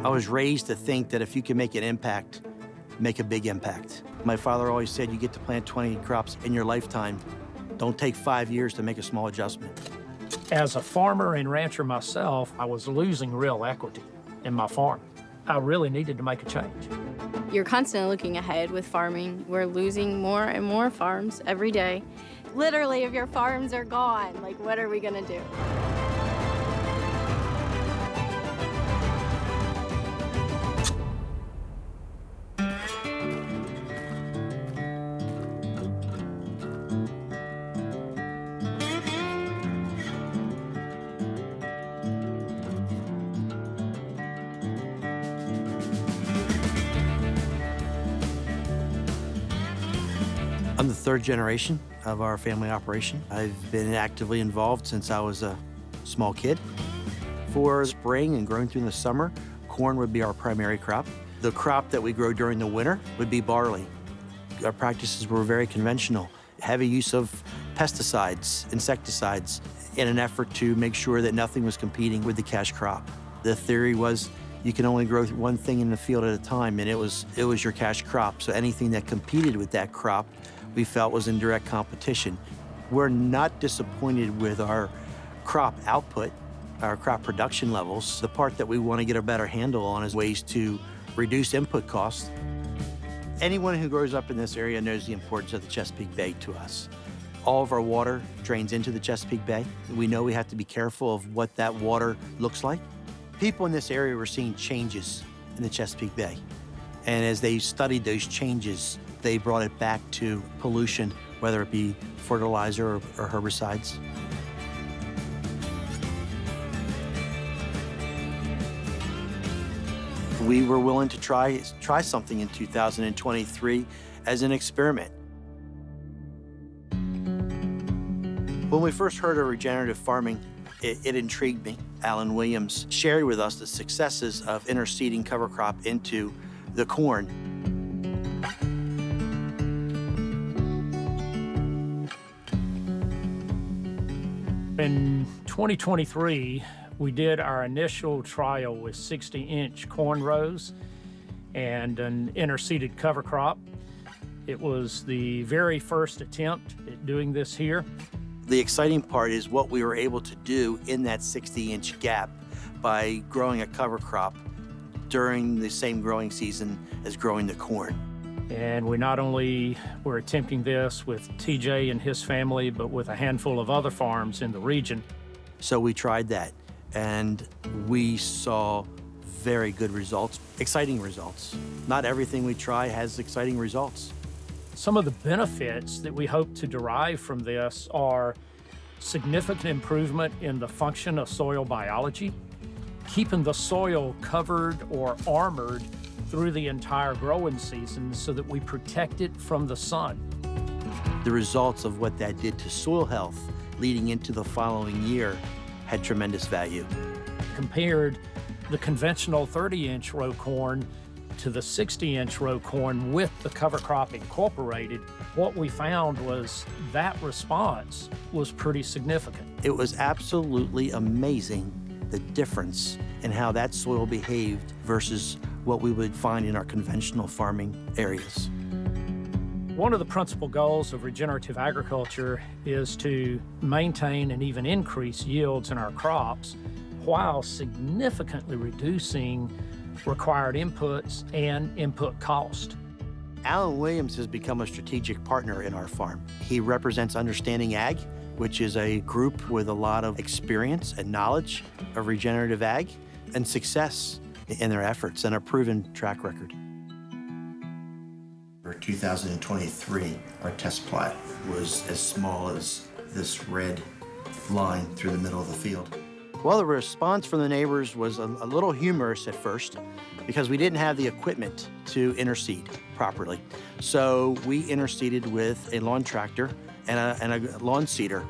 I was raised to think that if you can make an impact, make a big impact. My father always said you get to plant 20 crops in your lifetime. Don't take 5 years to make a small adjustment. As a farmer and rancher myself, I was losing real equity in my farm. I really needed to make a change. You're constantly looking ahead with farming. We're losing more and more farms every day. Literally, if your farms are gone, like, what are we gonna do? I'm the third generation of our family operation. I've been actively involved since I was a small kid. For spring and growing through the summer, corn would be our primary crop. The crop that we grow during the winter would be barley. Our practices were very conventional, heavy use of pesticides, insecticides, in an effort to make sure that nothing was competing with the cash crop. The theory was you can only grow one thing in the field at a time, and it was your cash crop. So anything that competed with that crop, we felt was in direct competition. We're not disappointed with our crop output, our crop production levels. The part that we want to get a better handle on is ways to reduce input costs. Anyone who grows up in this area knows the importance of the Chesapeake Bay to us. All of our water drains into the Chesapeake Bay. We know we have to be careful of what that water looks like. People in this area were seeing changes in the Chesapeake Bay. And as they studied those changes, they brought it back to pollution, whether it be fertilizer or herbicides. We were willing to try something in 2023 as an experiment. When we first heard of regenerative farming, it intrigued me. Alan Williams shared with us the successes of interseeding cover crop into the corn. In 2023, we did our initial trial with 60-inch corn rows and an interseeded cover crop. It was the very first attempt at doing this here. The exciting part is what we were able to do in that 60-inch gap by growing a cover crop during the same growing season as growing the corn. And we not only were attempting this with TJ and his family, but with a handful of other farms in the region. So we tried that, and we saw very good results, exciting results. Not everything we try has exciting results. Some of the benefits that we hope to derive from this are significant improvement in the function of soil biology, keeping the soil covered or armored through the entire growing season so that we protect it from the sun. The results of what that did to soil health leading into the following year had tremendous value. Compared the conventional 30-inch row corn to the 60-inch row corn with the cover crop incorporated, what we found was that response was pretty significant. It was absolutely amazing the difference in how that soil behaved versus what we would find in our conventional farming areas. One of the principal goals of regenerative agriculture is to maintain and even increase yields in our crops while significantly reducing required inputs and input cost. Alan Williams has become a strategic partner in our farm. He represents Understanding Ag, which is a group with a lot of experience and knowledge of regenerative ag and success in their efforts and a proven track record. For 2023, our test plot was as small as this red line through the middle of the field. Well, the response from the neighbors was a little humorous at first because we didn't have the equipment to interseed properly. So we interseeded with a lawn tractor and a lawn seeder.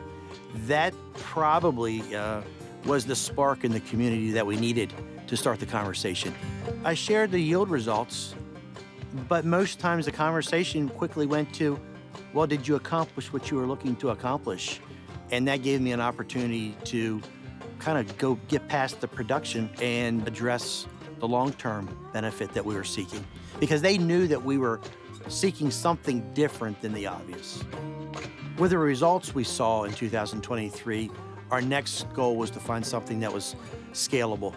That probably was the spark in the community that we needed to start the conversation. I shared the yield results, but most times the conversation quickly went to, well, did you accomplish what you were looking to accomplish? And that gave me an opportunity to kind of go get past the production and address the long-term benefit that we were seeking, because they knew that we were seeking something different than the obvious. With the results we saw in 2023, our next goal was to find something that was scalable.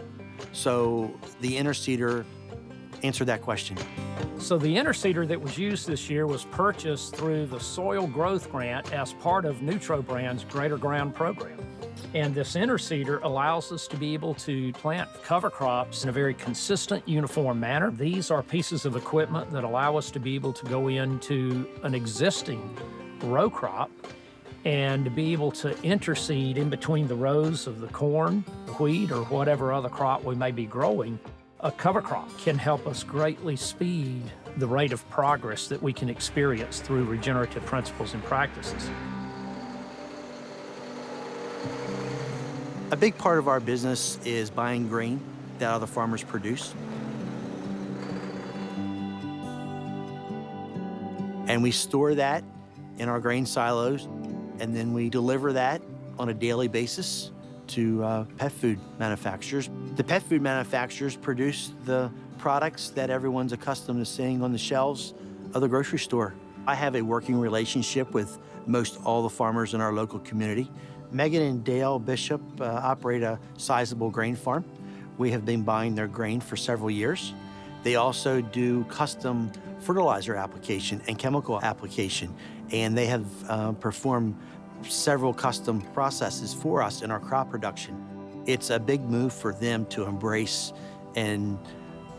So the interseeder answered that question. So the interseeder that was used this year was purchased through the Soil Growth Grant as part of Nutrobrand's Greater Ground program. And this interseeder allows us to be able to plant cover crops in a very consistent, uniform manner. These are pieces of equipment that allow us to be able to go into an existing row crop and to be able to interseed in between the rows of the corn, wheat, or whatever other crop we may be growing. A cover crop can help us greatly speed the rate of progress that we can experience through regenerative principles and practices. A big part of our business is buying grain that other farmers produce. And we store that in our grain silos, and then we deliver that on a daily basis to pet food manufacturers. The pet food manufacturers produce the products that everyone's accustomed to seeing on the shelves of the grocery store. I have a working relationship with most all the farmers in our local community. Megan and Dale Bishop operate a sizable grain farm. We have been buying their grain for several years. They also do custom fertilizer application and chemical application, and they have performed several custom processes for us in our crop production. It's a big move for them to embrace and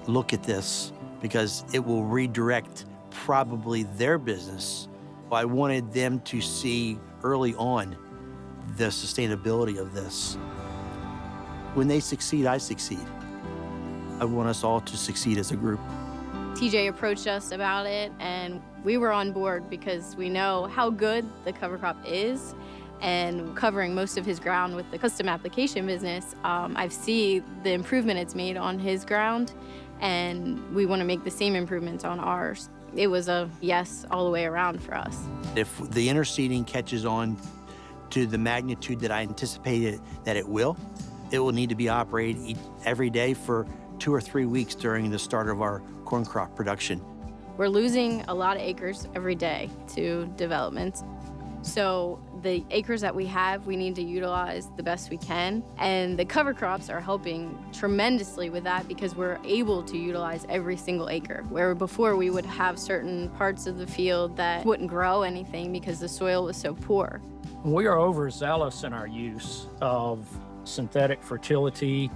look at this because it will redirect probably their business. I wanted them to see early on the sustainability of this. When they succeed, I succeed. I want us all to succeed as a group. TJ approached us about it, and we were on board because we know how good the cover crop is, and covering most of his ground with the custom application business, I've seen the improvement it's made on his ground, and we want to make the same improvements on ours. It was a yes all the way around for us. If the interseeding catches on to the magnitude that I anticipated that it will need to be operated every day for 2 or 3 weeks during the start of our corn crop production. We're losing a lot of acres every day to developments. So the acres that we have, we need to utilize the best we can. And the cover crops are helping tremendously with that because we're able to utilize every single acre, where before we would have certain parts of the field that wouldn't grow anything because the soil was so poor. We are overzealous in our use of synthetic fertility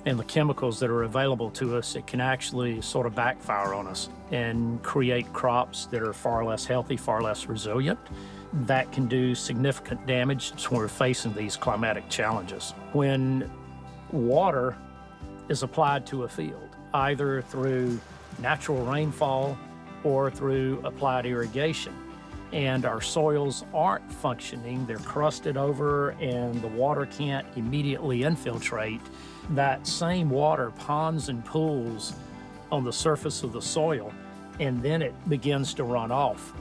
and the chemicals that are available to us. It can actually sort of backfire on us and create crops that are far less healthy, far less resilient. That can do significant damage when we're facing these climatic challenges. When water is applied to a field, either through natural rainfall or through applied irrigation, and our soils aren't functioning, they're crusted over and the water can't immediately infiltrate, that same water ponds and pools on the surface of the soil, and then it begins to run off,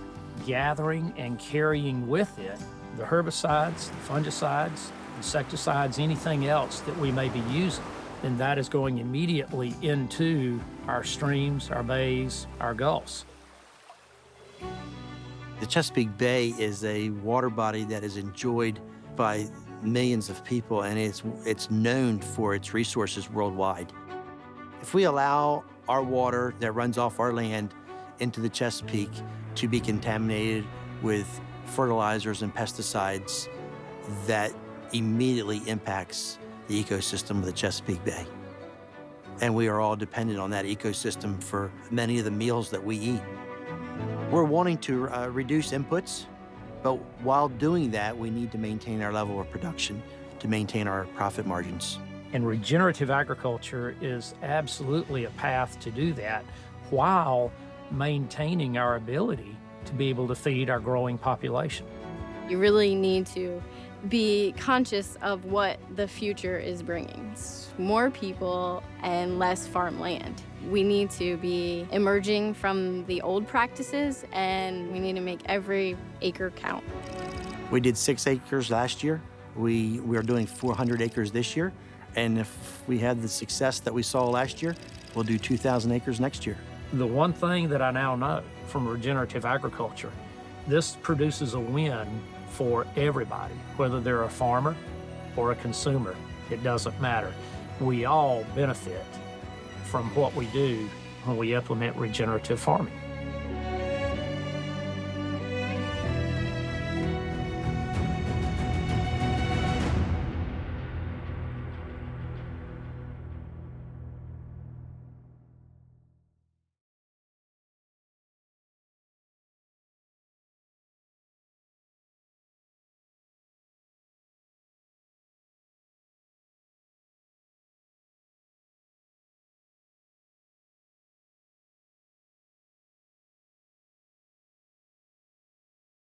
gathering and carrying with it the herbicides, the fungicides, insecticides, anything else that we may be using. And that is going immediately into our streams, our bays, our gulfs. The Chesapeake Bay is a water body that is enjoyed by millions of people, and it's known for its resources worldwide. If we allow our water that runs off our land into the Chesapeake to be contaminated with fertilizers and pesticides, that immediately impacts the ecosystem of the Chesapeake Bay. And we are all dependent on that ecosystem for many of the meals that we eat. We're wanting to reduce inputs, but while doing that, we need to maintain our level of production to maintain our profit margins. And regenerative agriculture is absolutely a path to do that while maintaining our ability to be able to feed our growing population. You really need to be conscious of what the future is bringing. More people and less farmland. We need to be emerging from the old practices, and we need to make every acre count. We did 6 acres last year We are doing 400 acres this year, and if we had the success that we saw last year, we'll do 2,000 acres next year. The one thing that I now know from regenerative agriculture, this produces a win for everybody, whether they're a farmer or a consumer. It doesn't matter. We all benefit from what we do when we implement regenerative farming.